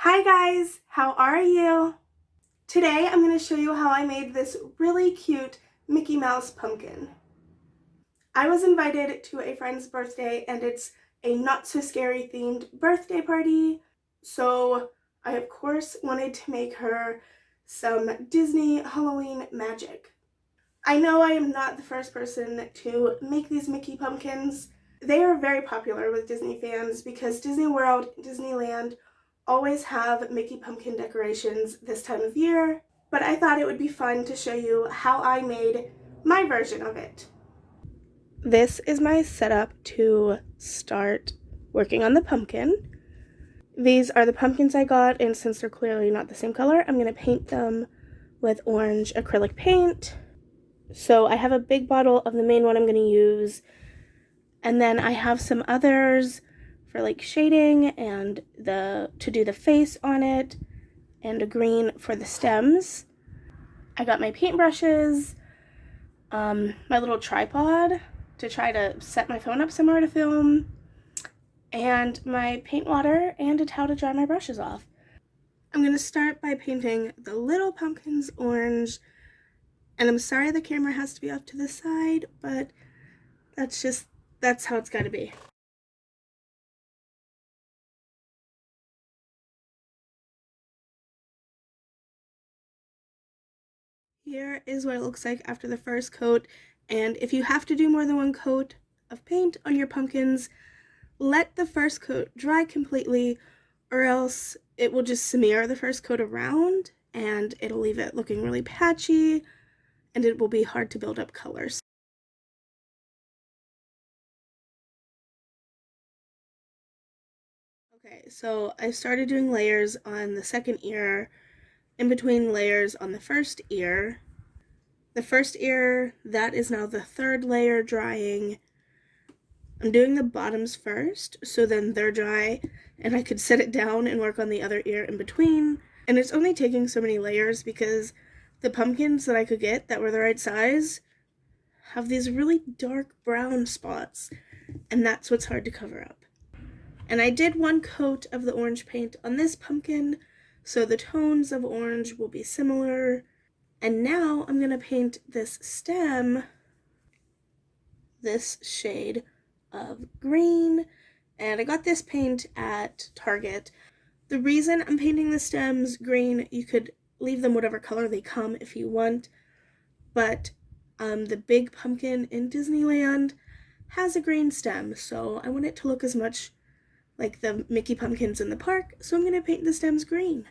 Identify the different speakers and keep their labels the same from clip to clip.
Speaker 1: Hi guys, how are you? Today I'm going to show you how I made this really cute Mickey Mouse pumpkin. I was invited to a friend's birthday and it's a not so scary themed birthday party, so I of course wanted to make her some Disney Halloween magic. I know I am not the first person to make these Mickey pumpkins. They are very popular with Disney fans because Disney World, Disneyland always have Mickey pumpkin decorations this time of year, but I thought it would be fun to show you how I made my version of it. This is my setup to start working on the pumpkin. These are the pumpkins I got, and since they're clearly not the same color, I'm going to paint them with orange acrylic paint. So I have a big bottle of the main one I'm going to use, and then I have some others for like shading and to do the face on it, and a green for the stems. I got my paintbrushes, my little tripod to try to set my phone up somewhere to film, and my paint water and a towel to dry my brushes off. I'm going to start by painting the little pumpkins orange, and I'm sorry the camera has to be off to the side, but that's how it's got to be. Here is what it looks like after the first coat, and if you have to do more than one coat of paint on your pumpkins, let the first coat dry completely, or else it will just smear the first coat around and it'll leave it looking really patchy and it will be hard to build up colors. Okay, so I started doing layers on the second ear, in between layers on the first ear. The first ear, that is now the third layer drying. I'm doing the bottoms first, so then they're dry, and I could set it down and work on the other ear in between. And it's only taking so many layers because the pumpkins that I could get that were the right size have these really dark brown spots, and that's what's hard to cover up. And I did one coat of the orange paint on this pumpkin, so the tones of orange will be similar. And now I'm going to paint this stem this shade of green, and I got this paint at Target. The reason I'm painting the stems green, you could leave them whatever color they come if you want, but the big pumpkin in Disneyland has a green stem, so I want it to look as much like the Mickey pumpkins in the park, so I'm going to paint the stems green.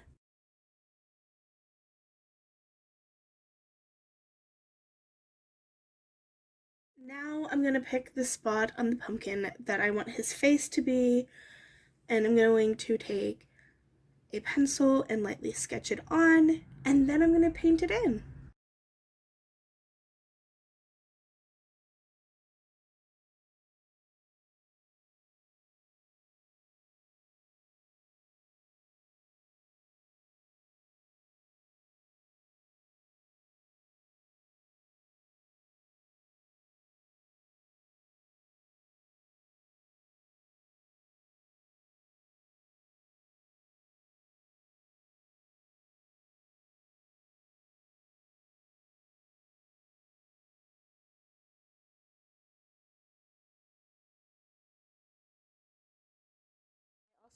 Speaker 1: Now I'm going to pick the spot on the pumpkin that I want his face to be, and I'm going to take a pencil and lightly sketch it on, and then I'm going to paint it in.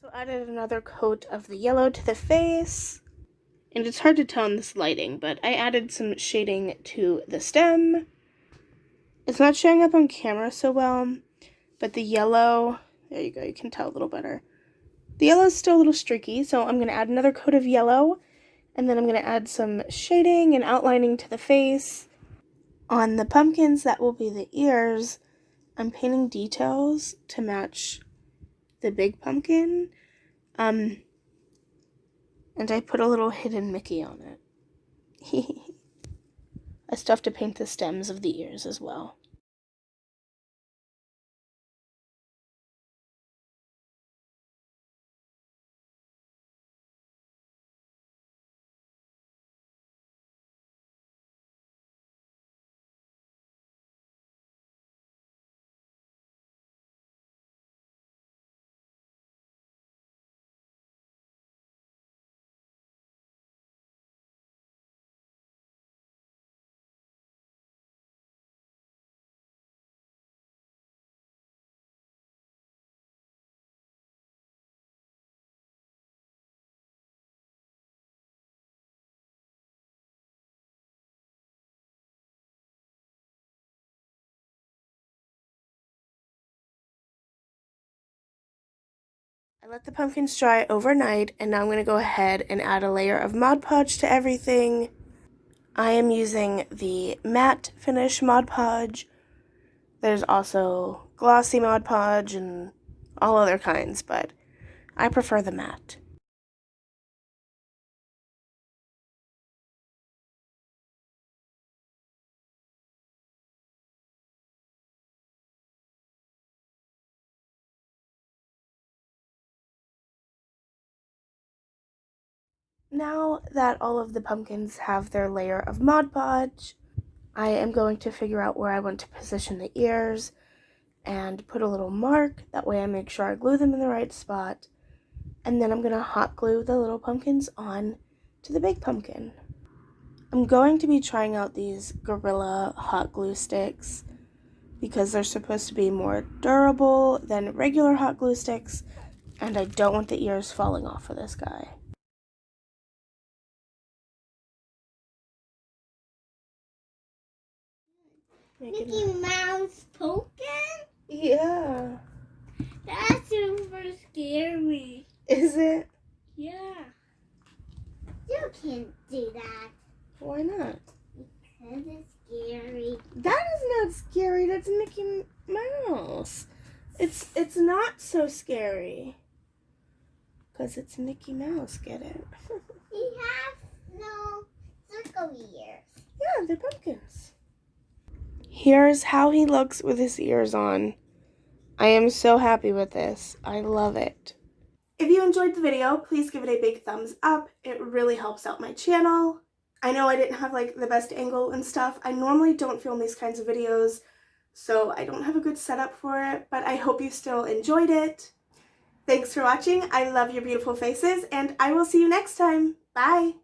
Speaker 1: Also added another coat of the yellow to the face, and it's hard to tell in this lighting, but I added some shading to the stem. It's not showing up on camera so well, but the yellow, there you go, you can tell a little better. The yellow is still a little streaky, so I'm going to add another coat of yellow, and then I'm going to add some shading and outlining to the face. On the pumpkins, that will be the ears, I'm painting details to match the big pumpkin, and I put a little hidden Mickey on it. I still have to paint the stems of the ears as well. I let the pumpkins dry overnight, and now I'm going to go ahead and add a layer of Mod Podge to everything. I am using the matte finish Mod Podge. There's also glossy Mod Podge and all other kinds, but I prefer the matte. Now that all of the pumpkins have their layer of Mod Podge, I am going to figure out where I want to position the ears and put a little mark. That way I make sure I glue them in the right spot. And then I'm going to hot glue the little pumpkins on to the big pumpkin. I'm going to be trying out these Gorilla hot glue sticks because they're supposed to be more durable than regular hot glue sticks, and I don't want the ears falling off of this guy.
Speaker 2: Mickey Mouse pumpkin?
Speaker 1: Yeah.
Speaker 2: That's super scary.
Speaker 1: Is it?
Speaker 2: Yeah. You can't do that.
Speaker 1: Why not?
Speaker 2: Because it's scary.
Speaker 1: That is not scary. That's Mickey Mouse. It's not so scary. Because it's Mickey Mouse, get it?
Speaker 2: He has no circle ears.
Speaker 1: Yeah, they're pumpkins. Here's how he looks with his ears on. I am so happy with this. I love it. If you enjoyed the video, please give it a big thumbs up. It really helps out my channel. I know I didn't have like the best angle and stuff. I normally don't film these kinds of videos, so I don't have a good setup for it, but I hope you still enjoyed it. Thanks for watching. I love your beautiful faces, and I will see you next time. Bye!